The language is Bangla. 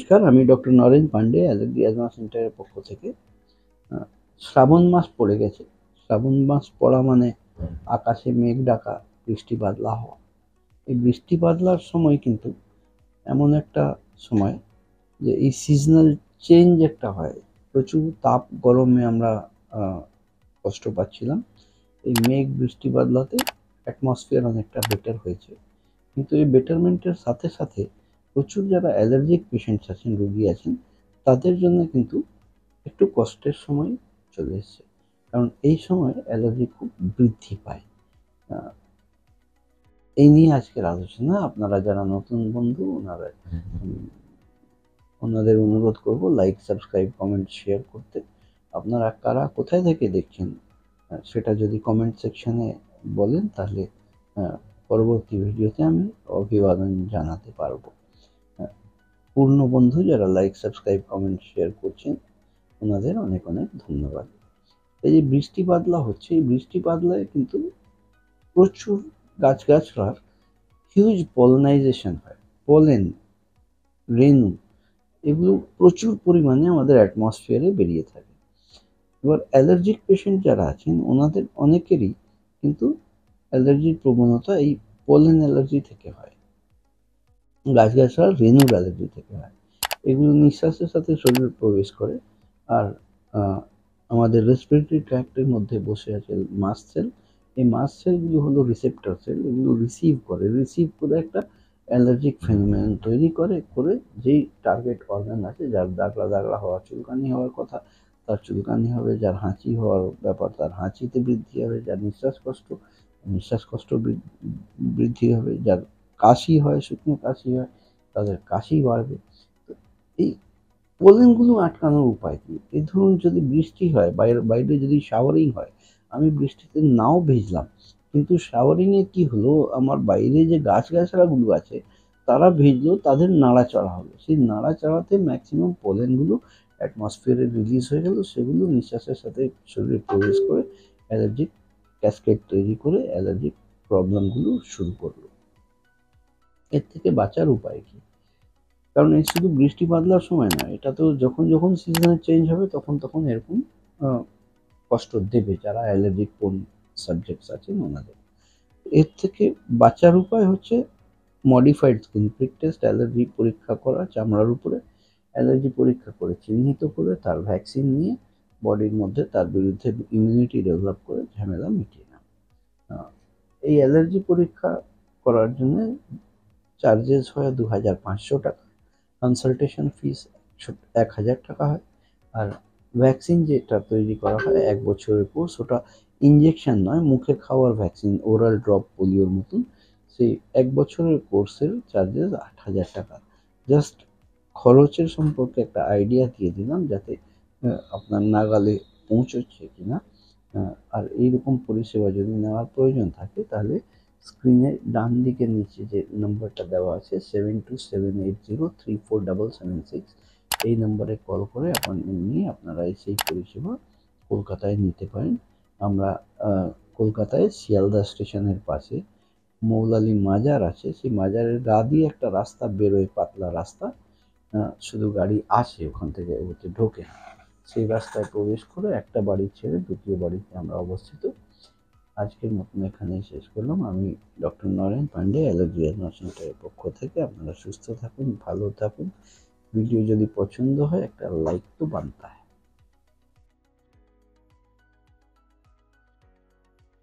নমস্কার, আমি doctor Naren Pandey, allergy asthma সেন্টারের পক্ষ থেকে। শ্রাবণ মাস পড়ে গেছে। শ্রাবণ মাস পড়া মানে আকাশে মেঘ ডাকা, বৃষ্টি বাদলা হওয়া। এই বৃষ্টি বাদলার সময় কিন্তু এমন একটা সময় যে এই সিজনাল চেঞ্জ একটা হয়। প্রচুর তাপ গরমে আমরা কষ্ট পাচ্ছিলাম। এই মেঘ বৃষ্টি বাদলাতে অ্যাটমসফিয়ার অনেকটা বেটার হয়েছে। কিন্তু এই বেটারমেন্টের সাথে সাথে প্রচুর যারা অ্যালার্জিক পেশেন্টস আছেন, রোগী আছেন, তাদের জন্য কিন্তু একটু কষ্টের সময় চলে এসছে। কারণ এই সময় অ্যালার্জি খুব বৃদ্ধি পায়। এই নিয়ে আজকের আলোচনা। আপনারা যারা নতুন বন্ধু, ওনাদের অনুরোধ করব লাইক, সাবস্ক্রাইব, কমেন্ট, শেয়ার করতে। আপনারা কারা কোথায় থেকে দেখছেন সেটা যদি কমেন্ট সেকশনে বলেন, তাহলে পরবর্তী ভিডিওতে আমি অভিবাদন জানাতে পারবো। পূর্ণ বন্ধু যারা লাইক, সাবস্ক্রাইব, কমেন্ট, শেয়ার করছেন, ওনাদের অনেক অনেক ধন্যবাদ। এই যে বৃষ্টি বাদলা হচ্ছে, এই বৃষ্টি বাদলায় কিন্তু প্রচুর গাছগাছড়ার হিউজ পলিনাইজেশন হয়। পলেন, রেণু, এগুলো প্রচুর পরিমাণে আমাদের অ্যাটমসফিয়ারে বেরিয়ে থাকে। এবার অ্যালার্জিক পেশেন্ট যারা আছেন, ওনাদের অনেকেরই কিন্তু অ্যালার্জির প্রবণতা এই পলেন অ্যালার্জি থেকে হয়, গাছগাছড়ার রেণুর অ্যালার্জি থেকে হয়। এগুলো নিঃশ্বাসের সাথে শরীরে প্রবেশ করে, আর আমাদের রেসপিরেটরি ট্র্যাক্টের মধ্যে বসে আছে মাস্ট সেল। এই মাস্ট সেলগুলো হলো রিসেপ্টর সেল। এগুলো রিসিভ করে একটা অ্যালার্জিক ফেনোমেনন তৈরি করে যেই টার্গেট অর্গান আছে, যার দাগলা দাগলা হওয়া, চুলকানি হওয়ার কথা, তার চুলকানি হবে, যার হাঁচি হওয়ার ব্যাপার তার হাঁচিতে বৃদ্ধি হবে, যার নিঃশ্বাসকষ্ট বৃদ্ধি হবে, যার কাশি হয়, শুকনো কাশি হয়, তাদের কাশি বাড়বে। তো এই পোলেনগুলো আটকানোর উপায় কি? এই ধরুন যদি বৃষ্টি হয়, বাইরে যদি শাওয়ারিং হয়, আমি বৃষ্টিতে নাও ভিজলাম, কিন্তু শাওয়ারিংয়ে কি হলো, আমার বাইরে যে গাছগাছড়াগুলো আছে তারা ভিজলো, তাদের নাড়াচাড়া হলো। সেই নাড়াচাড়াতে ম্যাক্সিমাম পোলেনগুলো অ্যাটমসফিয়ারে রিলিজ হয়ে গেল। সেগুলো নিঃশ্বাসের সাথে শরীরে প্রবেশ করে অ্যালার্জিক ক্যাসকেড তৈরি করে অ্যালার্জিক প্রবলেমগুলো শুরু করলো। এর থেকে বাঁচার উপায় কি? কারণ এই শুধু বৃষ্টি বাদলার সময় নয়, এটা তো যখন যখন সিজনাল চেঞ্জ হবে তখন এরকম কষ্ট দেবে যারা অ্যালার্জিক কোন সাবজেক্টস আছেন ওনাদের। এর থেকে বাঁচার উপায় হচ্ছে modified skin prick test, allergy পরীক্ষা করা চামড়ার উপরে, অ্যালার্জি পরীক্ষা করে চিহ্নিত করে তার ভ্যাকসিন নিয়ে বডির মধ্যে তার বিরুদ্ধে ইমিউনিটি ডেভেলপ করে ঝামেলা মিটিয়ে নেওয়া। এই অ্যালার্জি পরীক্ষা করার জন্য চার্জেস হয় 2500 টাকা, কনসালটেশন ফিস 1000 টাকা হয়। আর ভ্যাকসিন যেটা তৈরি করা হয় 1 বছরের কোর্স, ওটা ইঞ্জেকশন নয়, মুখে খাওয়ার ভ্যাকসিন, ওরাল ড্রপ, পোলিওর মতন। সেই 1 বছরের কোর্সের চার্জেস 8000 টাকা। জাস্ট খরচের সম্পর্কে একটা আইডিয়া দিয়ে দিলাম, যাতে আপনার নাগালে পৌঁছচ্ছে কিনা। আর এইরকম পরিষেবা যদি নেওয়ার প্রয়োজন থাকে, তাহলে স্ক্রিনের ডান দিকের নিচে যে নম্বরটা দেওয়া আছে 7278034776, এই নম্বরে কল করে অ্যাপয়েন্টমেন্ট নিয়ে আপনারা সেই পরিষেবা কলকাতায় নিতে পারেন। আমরা কলকাতায় শিয়ালদা স্টেশনের পাশে মৌলালি মাজার আছে, সেই মাজারের গা দিয়ে একটা রাস্তা বেরোয়, পাতলা রাস্তা, শুধু গাড়ি আসে, ওখান থেকে ঢোকে। সেই রাস্তায় প্রবেশ করে একটা বাড়ি ছেড়ে দ্বিতীয় বাড়িতে আমরা অবস্থিত। আজকের মতন এখানেই শেষ করলাম। আমি doctor Naren Pandey, allergy asthma সেন্টারের পক্ষ থেকে। আপনারা সুস্থ থাকুন, ভালো থাকুন। ভিডিও যদি পছন্দ হয় একটা লাইক তো বানতা है।